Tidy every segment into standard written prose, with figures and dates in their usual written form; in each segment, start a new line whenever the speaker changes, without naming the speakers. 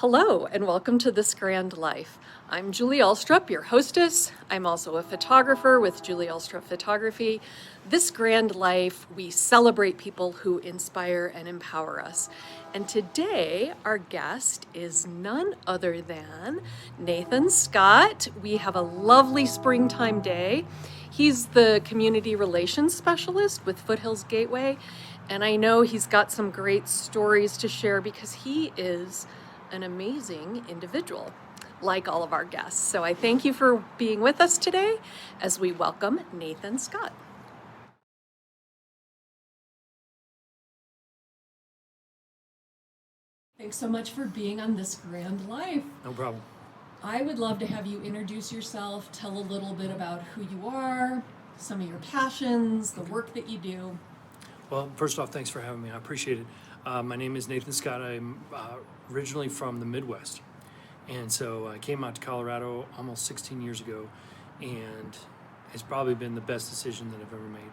Hello, and welcome to This Grand Life. I'm Julie Alstrup, your hostess. I'm also a photographer with Julie Alstrup Photography. This Grand Life, we celebrate people who inspire and empower us. And today, our guest is none other than Nathan Scott. We have a lovely springtime day. He's the community relations specialist with Foothills Gateway, and I know he's got some great stories to share because he is an amazing individual, like all of our guests. So I thank you for being with us today as we welcome Nathan Scott. Thanks so much for being on This Grand Life.
No problem.
I would love to have you introduce yourself, tell a little bit about who you are, some of your passions, the work that you do.
Well, first off, thanks for having me. I appreciate it. My name is Nathan Scott. I'm originally from the Midwest. And so I came out to Colorado almost 16 years ago, and it's probably been the best decision that I've ever made.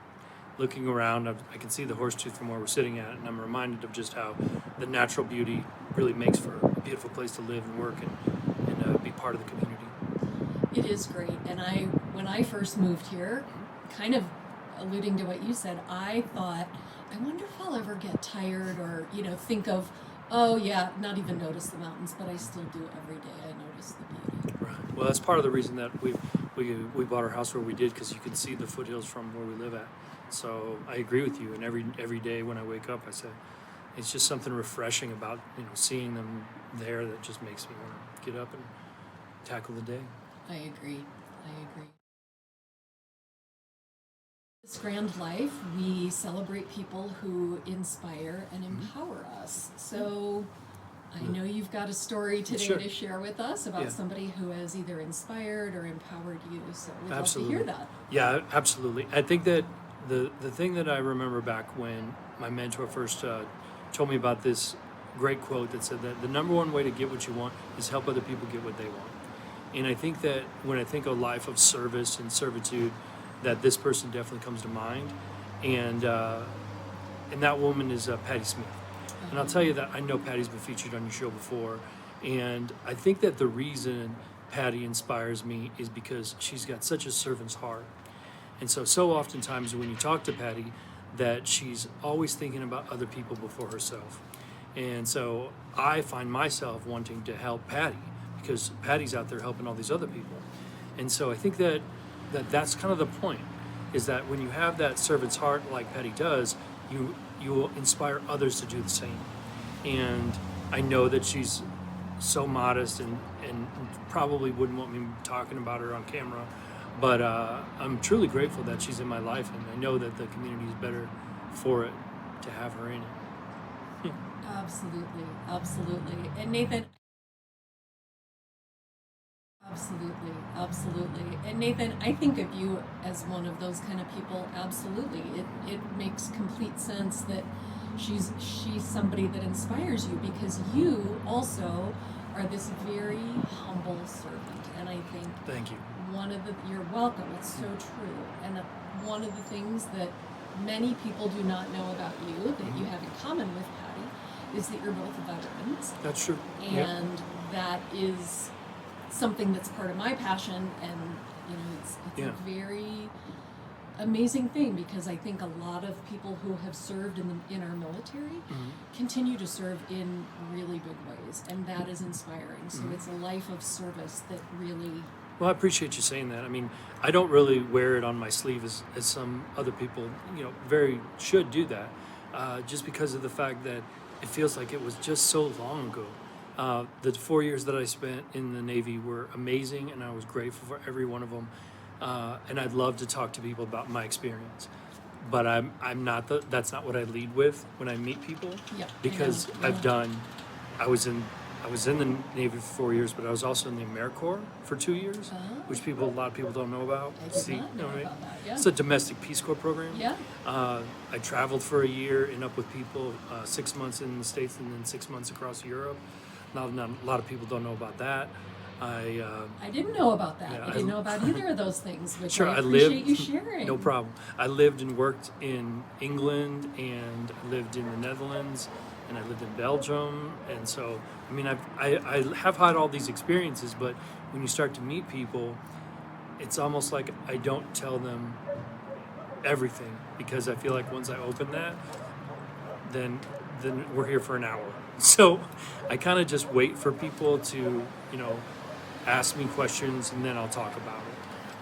Looking around, I can see the Horsetooth from where we're sitting at, and I'm reminded of just how the natural beauty really makes for a beautiful place to live and work and be part of the community.
It is great. And when I first moved here, kind of alluding to what you said, I thought, I wonder if I'll ever get tired or, think of, oh yeah, not even notice the mountains, but I still do every day. I notice the beauty.
Right. Well, that's part of the reason that we bought our house where we did, because you can see the foothills from where we live at. So I agree with you. And every day when I wake up, I say, it's just something refreshing about seeing them there that just makes me want to get up and tackle the day.
I agree. This Grand Life, we celebrate people who inspire and empower us. So I know you've got a story today
Sure.
to share with us about somebody who has either inspired or empowered you. So we'd love to hear that.
Yeah, absolutely. I think that the thing that I remember back when my mentor first told me about this great quote that said that the number one way to get what you want is help other people get what they want. And I think that when I think of a life of service and servitude, that this person definitely comes to mind, and that woman is Patti Smith. And I'll tell you that I know Patti's been featured on your show before, and I think that the reason Patti inspires me is because she's got such a servant's heart. And so oftentimes when you talk to Patti, that she's always thinking about other people before herself. And so I find myself wanting to help Patti because Patti's out there helping all these other people. And so I think that's kind of the point, is that when you have that servant's heart like Patti does, you will inspire others to do the same. And I know that she's so modest and probably wouldn't want me talking about her on camera, but I'm truly grateful that she's in my life, and I know that the community is better for it to have her in it.
Absolutely. And Nathan, Absolutely. And Nathan, I think of you as one of those kind of people. Absolutely. It makes complete sense that she's somebody that inspires you, because you also are this very humble servant. And I think
Thank you.
you're welcome. It's so true. And one of the things that many people do not know about you that you have in common with Patti is that you're both veterans.
That's true.
And that is something that's part of my passion, and it's a very amazing thing, because I think a lot of people who have served in our military continue to serve in really big ways, and that is inspiring. So it's a life of service that really...
Well, I appreciate you saying that. I mean, I don't really wear it on my sleeve as some other people, very should do that, just because of the fact that it feels like it was just so long ago. The 4 years that I spent in the Navy were amazing, and I was grateful for every one of them. And I'd love to talk to people about my experience, but I'm not that's not what I lead with when I meet people.
Yeah,
because I was in the Navy for 4 years, but I was also in the AmeriCorps for 2 years, which a lot of people don't know about.
I did not know about that. Yeah.
It's a domestic Peace Corps program.
Yeah.
I traveled for a year and up with people, 6 months in the States and then 6 months across Europe. Not a lot of people don't know about that. I
didn't know about that.
Yeah,
I didn't know about either of those things, which
Sure,
I
I
appreciate
lived-
you sharing.
No problem. I lived and worked in England, and I lived in the Netherlands, and I lived in Belgium, and so I mean I have had all these experiences, but when you start to meet people, it's almost like I don't tell them everything, because I feel like once I open that, then we're here for an hour. So I kind of just wait for people to, you know, ask me questions, and then I'll talk about it.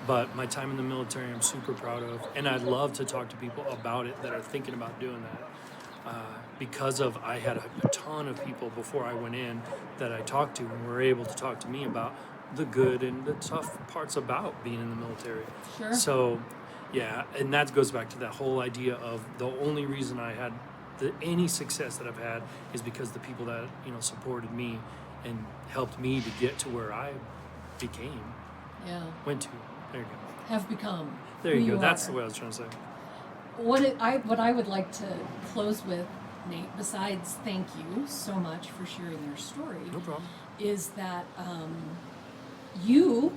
But my time in the military, I'm super proud of, and I'd love to talk to people about it that are thinking about doing that. Because of I had a ton of people before I went in that I talked to, and were able to talk to me about the good and the tough parts about being in the military.
Sure.
So, yeah, and that goes back to that whole idea of the only reason I had any success that I've had is because the people that, you know, supported me and helped me to get to where I
Yeah.
went to. There you go.
Have become.
There you
who
go. That's
are.
the way I was trying to say.
What I would like to close with, Nate, besides thank you so much for sharing your story,
No problem.
is that you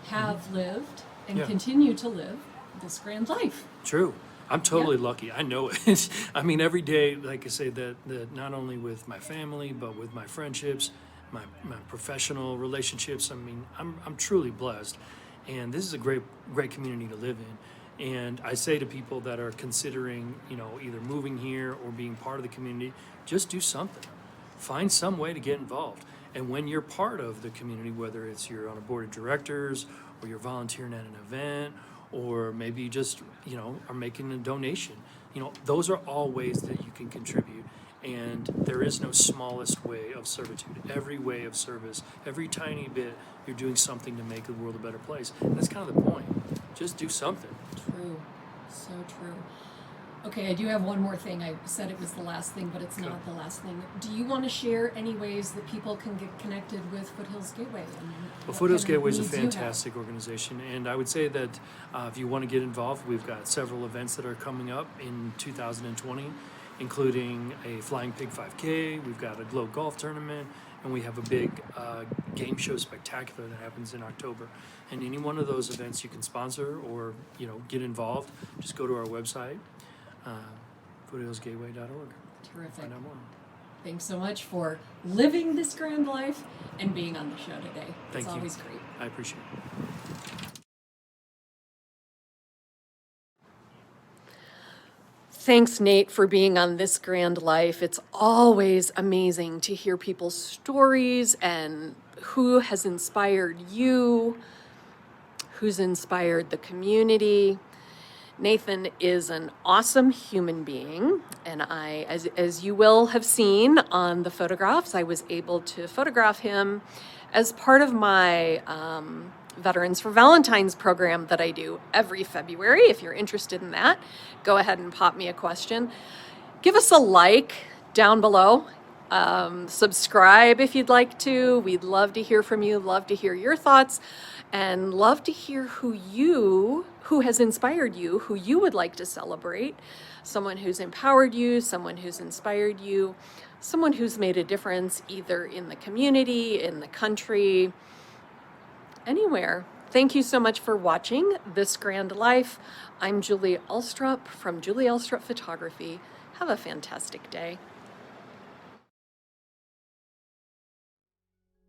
have lived and
Yeah.
continue to live this grand life.
True. I'm totally lucky. I know it. I mean, every day, like I say, that not only with my family, but with my friendships, my professional relationships. I mean, I'm truly blessed, and this is a great community to live in. And I say to people that are considering, you know, either moving here or being part of the community, just do something. Find some way to get involved. And when you're part of the community, whether it's you're on a board of directors or you're volunteering at an event, or maybe you just, you know, are making a donation, you know, those are all ways that you can contribute. And there is no smallest way of servitude. Every way of service, every tiny bit, you're doing something to make the world a better place. And that's kind of the point. Just do something.
True. So true. Okay, I do have one more thing. I said it was the last thing, but it's
Okay.
not the last thing. Do you want to share any ways that people can get connected with Foothills Gateway? And
Well,
what
Foothills
kind of
Gateway is a
needs you have?
fantastic organization, and I would say that if you want to get involved, we've got several events that are coming up in 2020, including a Flying Pig 5K, we've got a Glow Golf Tournament, and we have a big game show spectacular that happens in October. And any one of those events you can sponsor or, you know, get involved, just go to our website, foothillsgateway.org.
Terrific.
Find out more.
Thanks so much for living this grand life and being on the show today.
Thank
It's
you.
always great.
I appreciate it.
Thanks, Nate, for being on This Grand Life. It's always amazing to hear people's stories and who has inspired you, who's inspired the community. Nathan is an awesome human being, and as you will have seen on the photographs, I was able to photograph him as part of my Veterans for Valentine's program that I do every February. If you're interested in that, go ahead and pop me a question. Give us a like down below. Subscribe if you'd like to. We'd love to hear from you, love to hear your thoughts, and love to hear who has inspired you, who you would like to celebrate. Someone who's empowered you, someone who's inspired you, someone who's made a difference either in the community, in the country, anywhere. Thank you so much for watching This Grand Life. I'm Julie Alstrup from Julie Alstrup Photography. Have a fantastic day.